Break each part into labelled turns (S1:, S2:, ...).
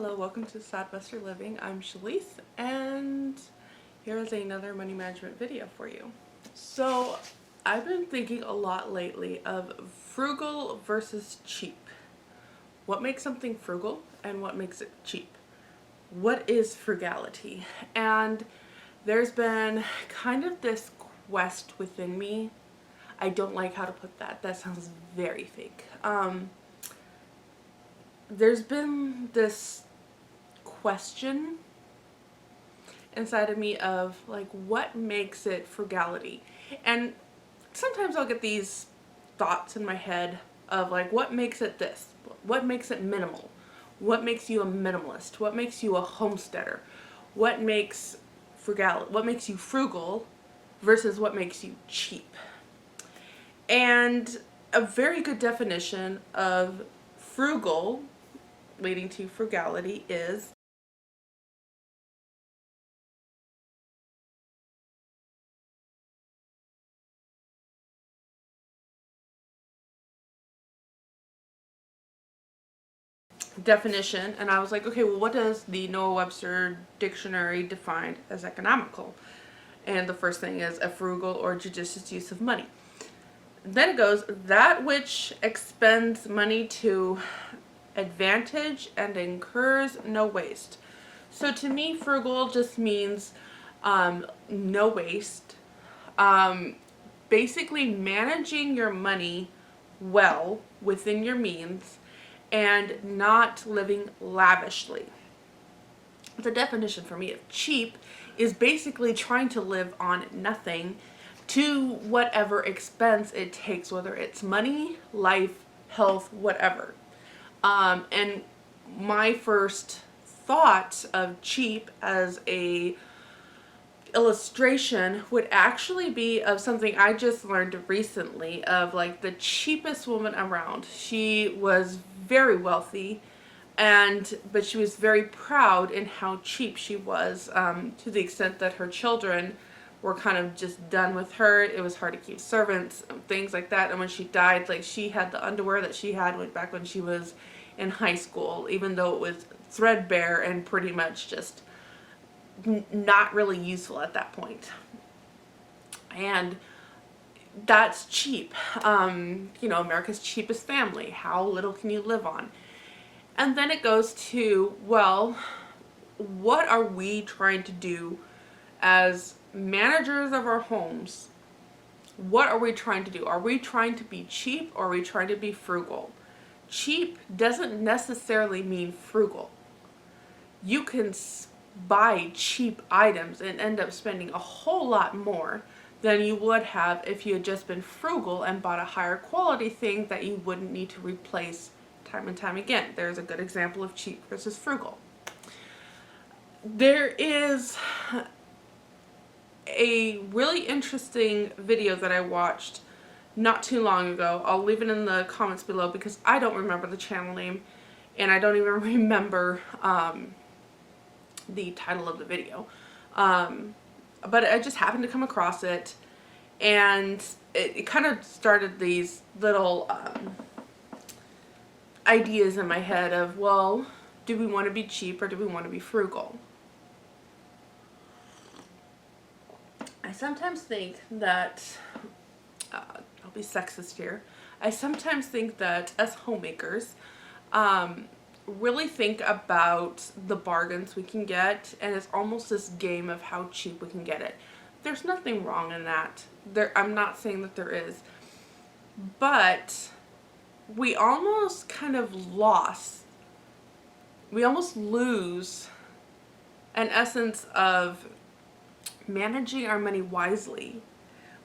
S1: Hello, welcome to Sadbuster Living. I'm Shalise, and here is another money management video for you. So, I've been thinking a lot lately of frugal versus cheap. What makes something frugal and what makes it cheap? What is frugality? And there's been kind of this quest within me. I don't like how to put that. That sounds very fake. There's been this question inside of me of like, what makes it frugality? And sometimes I'll get these thoughts in my head of like, what makes it this? What makes it minimal? What makes you a minimalist? What makes you a homesteader? What makes what makes you frugal versus what makes you cheap? And a very good definition of frugal leading to frugality is definition, and I was like, okay, well, what does the Noah Webster dictionary define as economical? And the first thing is a frugal or judicious use of money. Then it goes, that which expends money to advantage and incurs no waste. So to me, frugal just means no waste. Basically managing your money well within your means and not living lavishly. The definition for me of cheap is basically trying to live on nothing to whatever expense it takes, whether it's money, life, health, whatever. And my first thought of cheap as a illustration would actually be of something I just learned recently of like the cheapest woman around. She was very wealthy, but she was very proud in how cheap she was, to the extent that her children were kind of just done with her. It was hard to keep servants, things like that. And when she died, like, she had the underwear that she had back when she was in high school, even though it was threadbare and pretty much just not really useful at that point. And that's cheap. America's cheapest family. How little can you live on? And then it goes to, well, what are we trying to do as managers of our homes? What are we trying to do? Are we trying to be cheap or are we trying to be frugal? Cheap doesn't necessarily mean frugal. You can buy cheap items and end up spending a whole lot more than you would have if you had just been frugal and bought a higher quality thing that you wouldn't need to replace time and time again. There's a good example of cheap versus frugal. There is a really interesting video that I watched not too long ago. I'll leave it in the comments below because I don't remember the channel name and I don't even remember the title of the video. But I just happened to come across it, and it kind of started these little ideas in my head of, well, do we want to be cheap or do we want to be frugal? I sometimes think that, I'll be sexist here, I sometimes think that as homemakers, really think about the bargains we can get, and it's almost this game of how cheap we can get it. There's nothing wrong in that. I'm not saying that there is, but we almost kind of lose an essence of managing our money wisely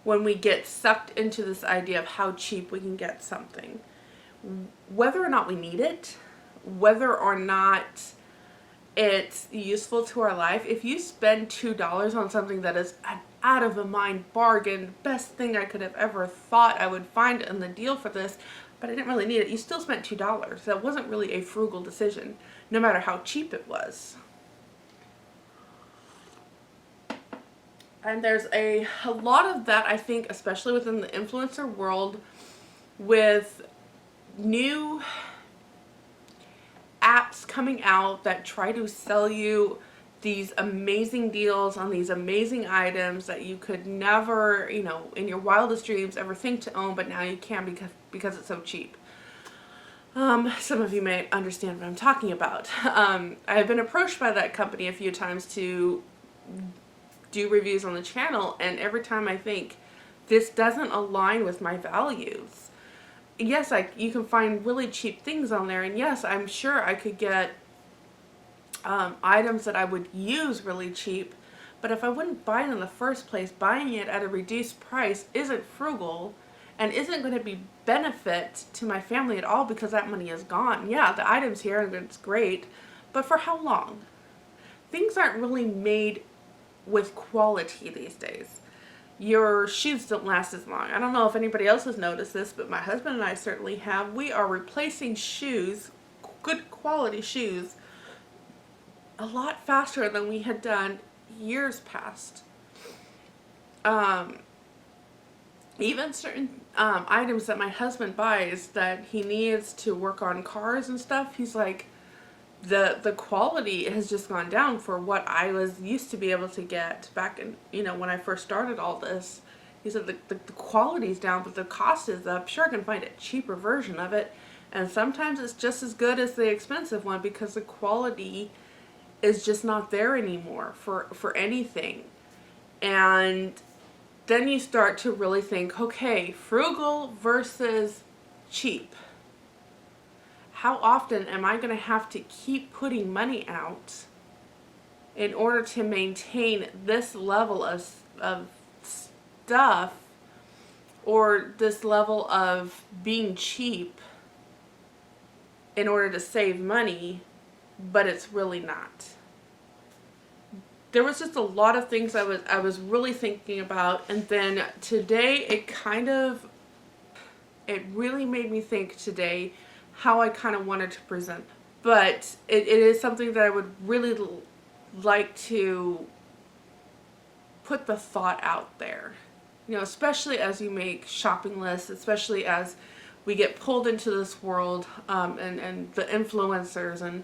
S1: when we get sucked into this idea of how cheap we can get something. Whether or not we need it, whether or not it's useful to our life, if you spend $2 on something that is an out of a mind bargain, best thing I could have ever thought I would find in the deal for this, but I didn't really need it, you still spent $2. That wasn't really a frugal decision, no matter how cheap it was. And there's a lot of that, I think, especially within the influencer world, with new apps coming out that try to sell you these amazing deals on these amazing items that you could never, in your wildest dreams ever think to own, but now you can because it's so cheap. Some of you may understand what I'm talking about. I've been approached by that company a few times to do reviews on the channel, and every time I think, this doesn't align with my values. Yes, you can find really cheap things on there, and yes, I'm sure I could get items that I would use really cheap, but if I wouldn't buy it in the first place, buying it at a reduced price isn't frugal and isn't going to be benefit to my family at all, because that money is gone. Yeah, the item's here and it's great, but for how long? Things aren't really made with quality these days. Your shoes don't last as long. I don't know if anybody else has noticed this, but my husband and I certainly have. We are replacing shoes, good quality shoes, a lot faster than we had done years past. Even certain items that my husband buys that he needs to work on cars and stuff, he's like, the quality has just gone down for what I was used to be able to get back in, when I first started all this. He said the quality's down, but the cost is up. Sure, I can find a cheaper version of it, and sometimes it's just as good as the expensive one, because the quality is just not there anymore for anything. And then you start to really think, okay, frugal versus cheap. How often am I going to have to keep putting money out in order to maintain this level of stuff, or this level of being cheap in order to save money, but it's really not? There was just a lot of things I was really thinking about, and then today it really made me think today how I kind of wanted to present. But it is something that I would really like to put the thought out there. Especially as you make shopping lists, especially as we get pulled into this world, and the influencers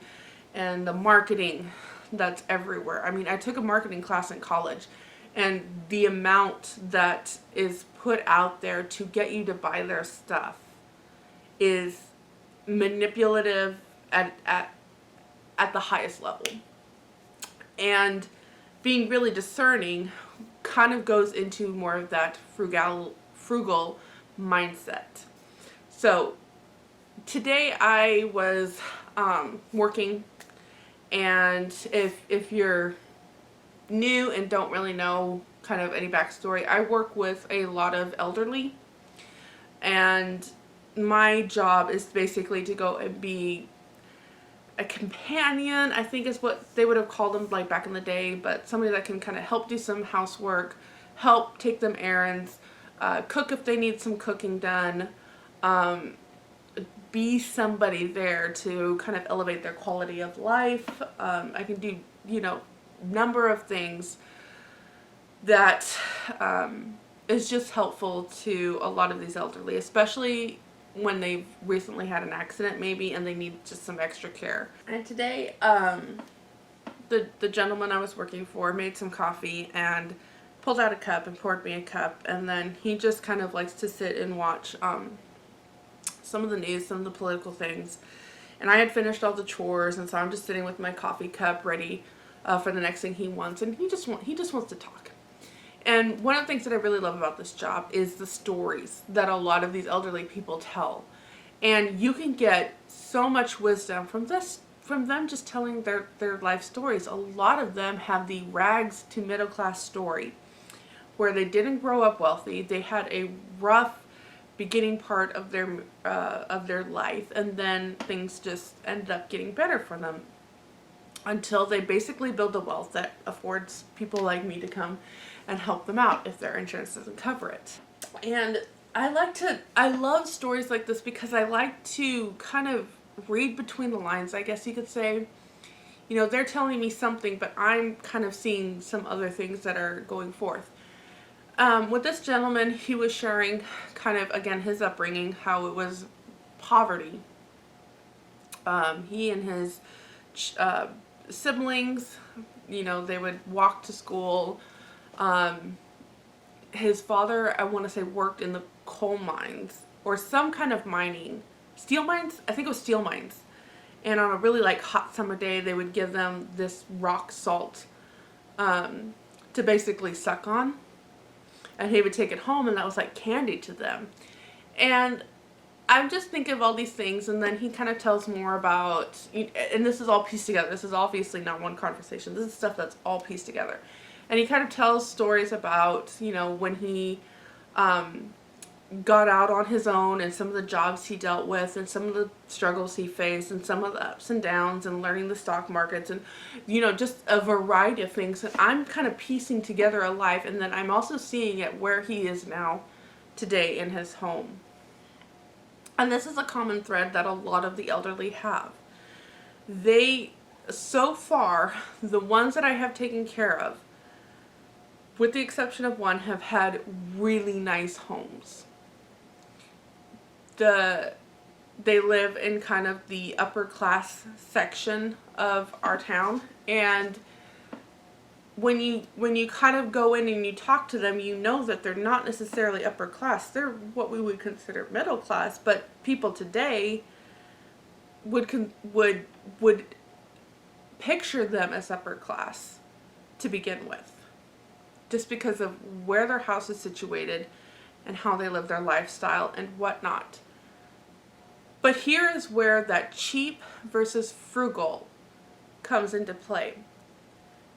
S1: and the marketing that's everywhere. I mean, I took a marketing class in college, and the amount that is put out there to get you to buy their stuff is manipulative at the highest level. And being really discerning kind of goes into more of that frugal mindset. So today I was working, and if you're new and don't really know kind of any backstory, I work with a lot of elderly, and my job is basically to go and be a companion, I think is what they would have called them like back in the day, but somebody that can kind of help do some housework, help take them errands, cook if they need some cooking done, be somebody there to kind of elevate their quality of life. I can do, number of things that is just helpful to a lot of these elderly, especially when they've recently had an accident maybe and they need just some extra care. And today, the gentleman I was working for made some coffee and pulled out a cup and poured me a cup, and then he just kind of likes to sit and watch some of the news, some of the political things. And I had finished all the chores, and so I'm just sitting with my coffee cup ready for the next thing he wants, and he just wants to talk. And one of the things that I really love about this job is the stories that a lot of these elderly people tell. And you can get so much wisdom from them just telling their life stories. A lot of them have the rags to middle class story, where they didn't grow up wealthy. They had a rough beginning part of their life, and then things just ended up getting better for them until they basically build the wealth that affords people like me to come and help them out if their insurance doesn't cover it. And I love stories like this because I like to kind of read between the lines, I guess you could say. They're telling me something, but I'm kind of seeing some other things that are going forth. With this gentleman, he was sharing kind of, again, his upbringing, how it was poverty. He and his siblings, they would walk to school. His father, I want to say, worked in the coal mines or some kind of mining. Steel mines? I think it was steel mines. And on a really hot summer day, they would give them this rock salt to basically suck on. And he would take it home, and that was like candy to them. And I'm just thinking of all these things, and then he kind of tells more about, and this is all pieced together. This is obviously not one conversation. This is stuff that's all pieced together. And he kind of tells stories about, when he got out on his own and some of the jobs he dealt with and some of the struggles he faced and some of the ups and downs and learning the stock markets and, just a variety of things. And I'm kind of piecing together a life, and then I'm also seeing it where he is now today in his home. And this is a common thread that a lot of the elderly have. So far, the ones that I have taken care of, with the exception of one, have had really nice homes. They live in kind of the upper class section of our town, and when you kind of go in and you talk to them, that they're not necessarily upper class. They're what we would consider middle class, but people today would picture them as upper class to begin with, just because of where their house is situated and how they live their lifestyle and whatnot. But here is where that cheap versus frugal comes into play.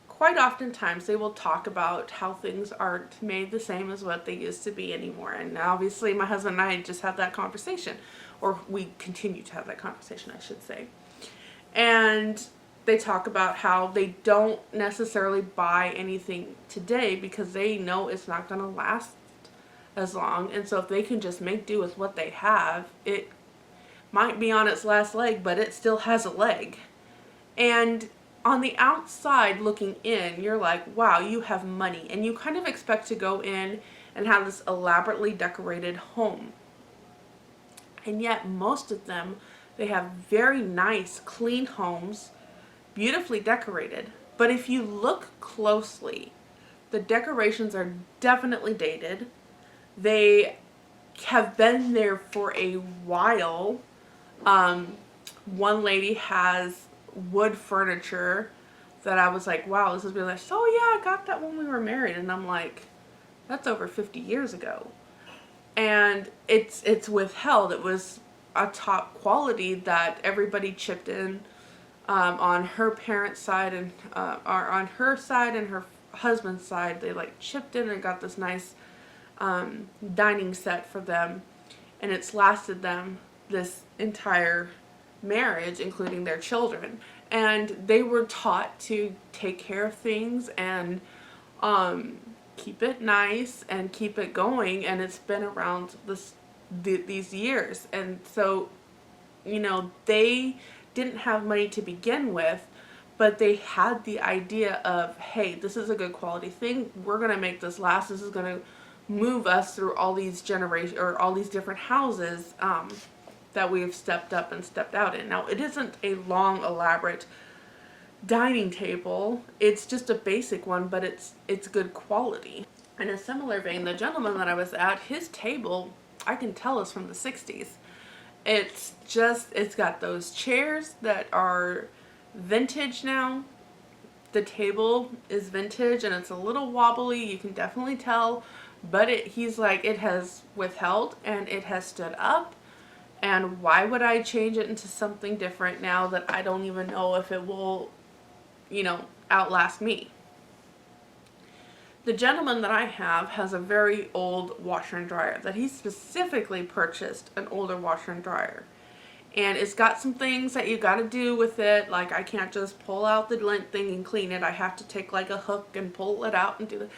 S1: Quite oftentimes they will talk about how things aren't made the same as what they used to be anymore. And obviously my husband and I just had that conversation, or we continue to have that conversation, I should say. And they talk about how they don't necessarily buy anything today because they know it's not going to last as long. And so if they can just make do with what they have, it might be on its last leg, but it still has a leg. And on the outside looking in, you're like, wow, you have money. And you kind of expect to go in and have this elaborately decorated home. And yet most of them, they have very nice, clean homes, beautifully decorated. But if you look closely, the decorations are definitely dated. They have been there for a while. One lady has wood furniture that I was like, wow, this is really nice. Oh yeah, I got that when we were married. And I'm like, that's over 50 years ago. And it's withheld. It was a top quality that everybody chipped in on her parents' side and or on her side and her husband's side. They chipped in and got this nice dining set for them, and it's lasted them this entire marriage, including their children. And they were taught to take care of things and keep it nice and keep it going, and it's been around these years. And so, they didn't have money to begin with, but they had the idea of, hey, this is a good quality thing. We're going to make this last. This is going to move us through all these generations or all these different houses that we've stepped up and stepped out in. Now, it isn't a long, elaborate dining table. It's just a basic one, but it's good quality. In a similar vein, the gentleman that I was at, his table, I can tell is from the 60s. It's got those chairs that are vintage now. The table is vintage and it's a little wobbly. You can definitely tell, but he's like, it has withheld and it has stood up. And why would I change it into something different now that I don't even know if it will, outlast me? The gentleman that I have has a very old washer and dryer that he specifically purchased, an older washer and dryer. And it's got some things that you got to do with it. Like, I can't just pull out the lint thing and clean it. I have to take a hook and pull it out and do it.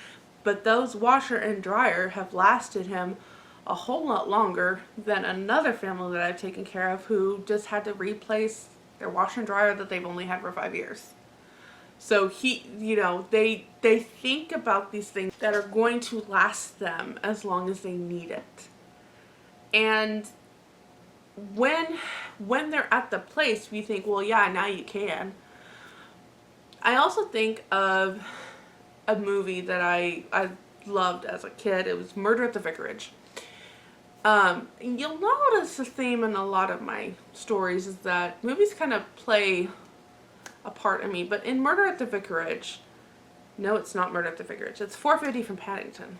S1: But those washer and dryer have lasted him a whole lot longer than another family that I've taken care of who just had to replace their washer and dryer that they've only had for 5 years. So they think about these things that are going to last them as long as they need it. And when they're at the place, we think, well, yeah, now you can. I also think of a movie that I loved as a kid. It was Murder at the Vicarage. You'll notice the theme in a lot of my stories is that movies kind of play a part in me. But in Murder at the Vicarage, no, it's not Murder at the Vicarage. It's 450 from Paddington.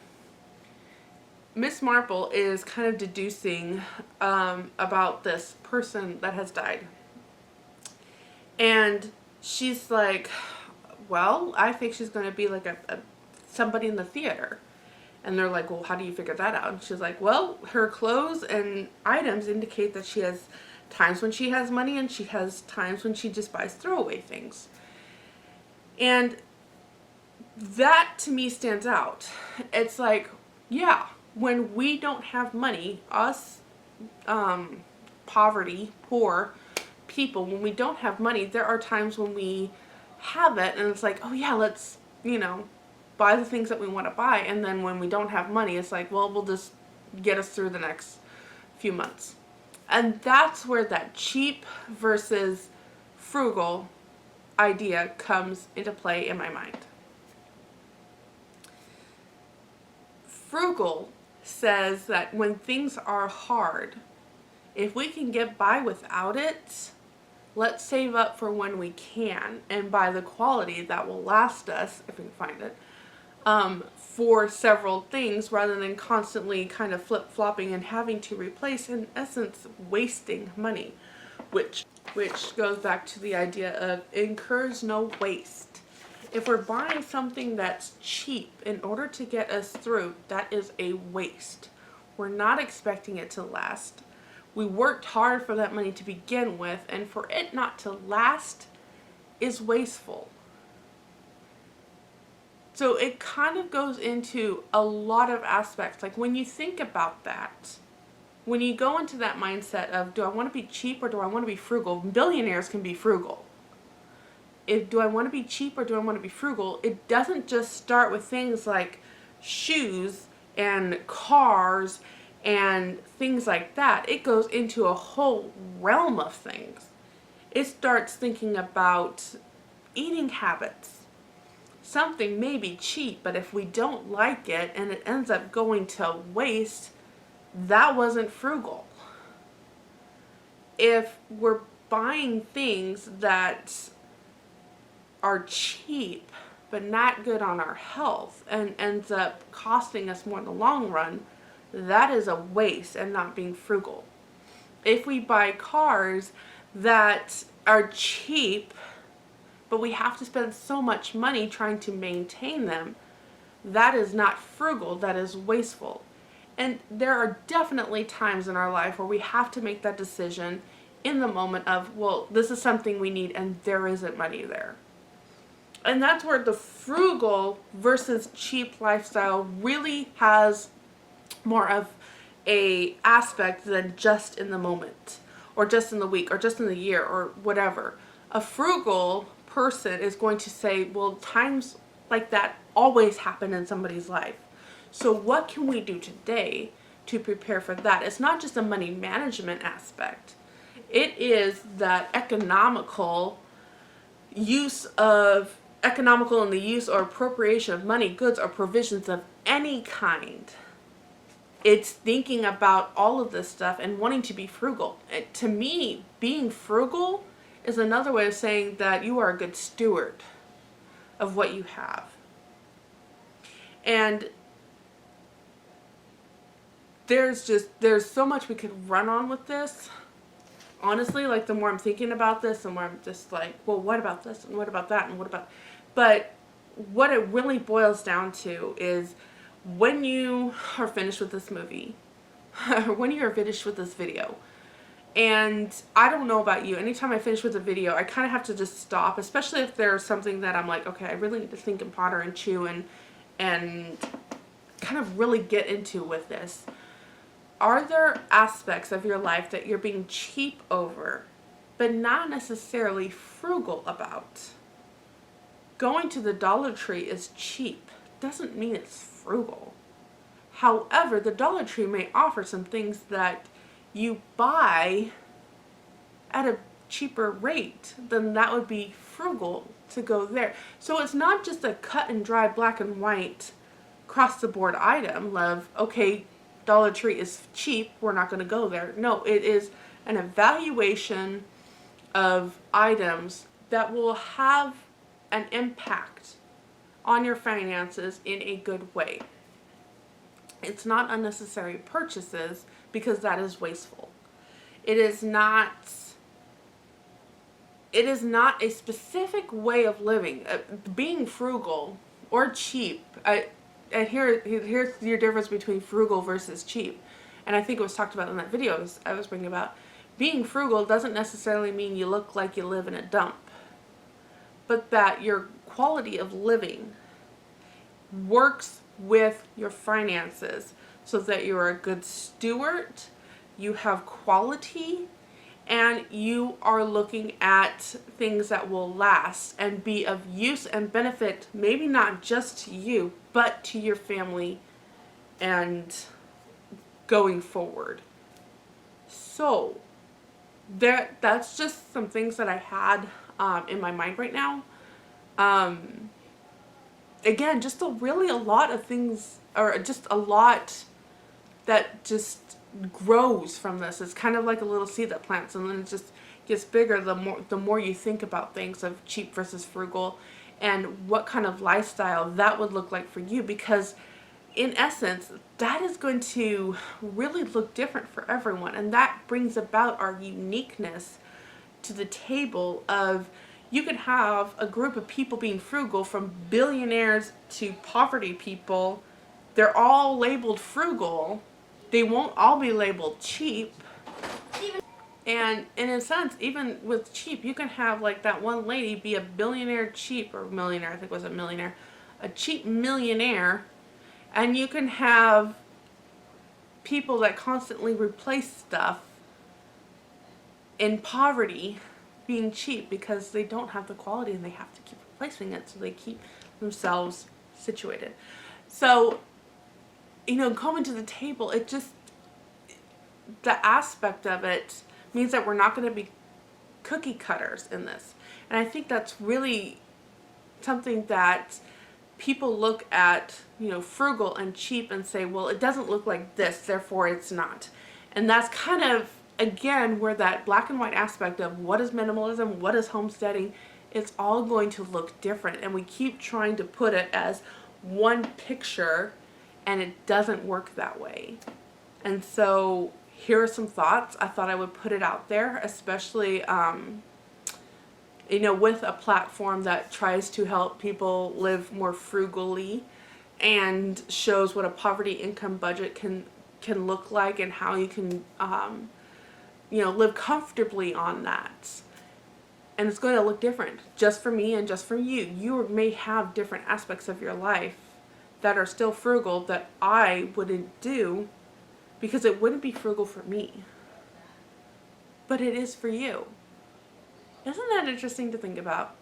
S1: Miss Marple is kind of deducing about this person that has died. And she's like, well, I think she's going to be like a somebody in the theater. And they're like, well, how do you figure that out? And she's like, well, her clothes and items indicate that she has times when she has money and she has times when she just buys throwaway things. And that to me stands out. It's like, yeah, when we don't have money, us poor people, when we don't have money, there are times when we have it and it's like, oh yeah, let's, buy the things that we want to buy. And then when we don't have money, it's like, well, we'll just get us through the next few months. And that's where that cheap versus frugal idea comes into play in my mind. Frugal says that when things are hard, if we can get by without it, let's save up for when we can and buy the quality that will last us, if we can find it, for several things rather than constantly kind of flip-flopping and having to replace, in essence, wasting money, which goes back to the idea of incurs no waste. If we're buying something that's cheap in order to get us through, that is a waste. We're not expecting it to last. We worked hard for that money to begin with, and for it not to last is wasteful. So it kind of goes into a lot of aspects. Like when you think about that, when you go into that mindset of, do I want to be cheap or do I want to be frugal? Billionaires can be frugal. Do I want to be cheap or do I want to be frugal? It doesn't just start with things like shoes and cars and things like that. It goes into a whole realm of things. It starts thinking about eating habits. Something may be cheap, but if we don't like it and it ends up going to waste, that wasn't frugal. If we're buying things that are cheap but not good on our health and ends up costing us more in the long run, that is a waste and not being frugal. If we buy cars that are cheap but we have to spend so much money trying to maintain them, that is not frugal, that is wasteful. And there are definitely times in our life where we have to make that decision in the moment of, well, this is something we need and there isn't money there. And that's where the frugal versus cheap lifestyle really has more of a aspect than just in the moment or just in the week or just in the year or whatever. A frugal person is going to say, well, times like that always happen in somebody's life. So what can we do today to prepare for that? It's not just a money management aspect. It is that economical in the use or appropriation of money, goods, or provisions of any kind. It's thinking about all of this stuff and wanting to be frugal. To me, being frugal is another way of saying that you are a good steward of what you have. And there's so much we could run on with this. Honestly, like the more I'm thinking about this, the more I'm just like, well, what about this and what about that and what about... But what it really boils down to is when you are finished with this movie, or when you are finished with this video, and I don't know about you, anytime I finish with a video, I kind of have to just stop, especially if there's something that I'm like, okay, I really need to think and ponder and chew and kind of really get into with this. Are there aspects of your life that you're being cheap over, but not necessarily frugal about? Going to the Dollar Tree is cheap. Doesn't mean it's frugal. However, the Dollar Tree may offer some things that you buy at a cheaper rate, then that would be frugal to go there. So it's not just a cut and dry black and white across the board item of, okay, Dollar Tree is cheap, we're not going to go there. No, it is an evaluation of items that will have an impact on your finances in a good way. It's not unnecessary purchases, because that is wasteful. It is not a specific way of living. Being frugal or cheap, and here's your difference between frugal versus cheap. And I think it was talked about in that video I was bringing about. Being frugal doesn't necessarily mean you look like you live in a dump, but that your quality of living works with your finances so that you're a good steward, you have quality, and you are looking at things that will last and be of use and benefit, maybe not just to you, but to your family and going forward. So that's just some things that I had in my mind right now. Again, just a lot of things, or just a lot that just grows from this. It's kind of like a little seed that plants, and then it just gets bigger the more you think about things of cheap versus frugal and what kind of lifestyle that would look like for you, because in essence that is going to really look different for everyone, and that brings about our uniqueness to the table of, you could have a group of people being frugal, from billionaires to poverty people. They're all labeled frugal. They won't all be labeled cheap. And in a sense, even with cheap, you can have like that one lady be a billionaire cheap, or millionaire, I think it was a millionaire, a cheap millionaire. And you can have people that constantly replace stuff in poverty being cheap, because they don't have the quality and they have to keep replacing it, so they keep themselves situated. So, coming to the table, it just, the aspect of it means that we're not going to be cookie cutters in this. And I think that's really something that people look at, frugal and cheap and say, well, it doesn't look like this, therefore it's not. And that's kind of, again, where that black and white aspect of what is minimalism, what is homesteading, it's all going to look different. And we keep trying to put it as one picture, and it doesn't work that way. And so here are some thoughts. I thought I would put it out there, especially with a platform that tries to help people live more frugally and shows what a poverty income budget can look like, and how you can live comfortably on that. And it's going to look different just for me and just for you. You may have different aspects of your life that are still frugal that I wouldn't do, because it wouldn't be frugal for me, but it is for you. Isn't that interesting to think about?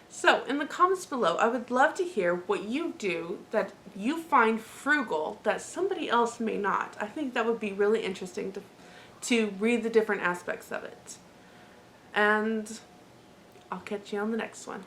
S1: So in the comments below, I would love to hear what you do that you find frugal that somebody else may not. I think that would be really interesting to read the different aspects of it. And I'll catch you on the next one.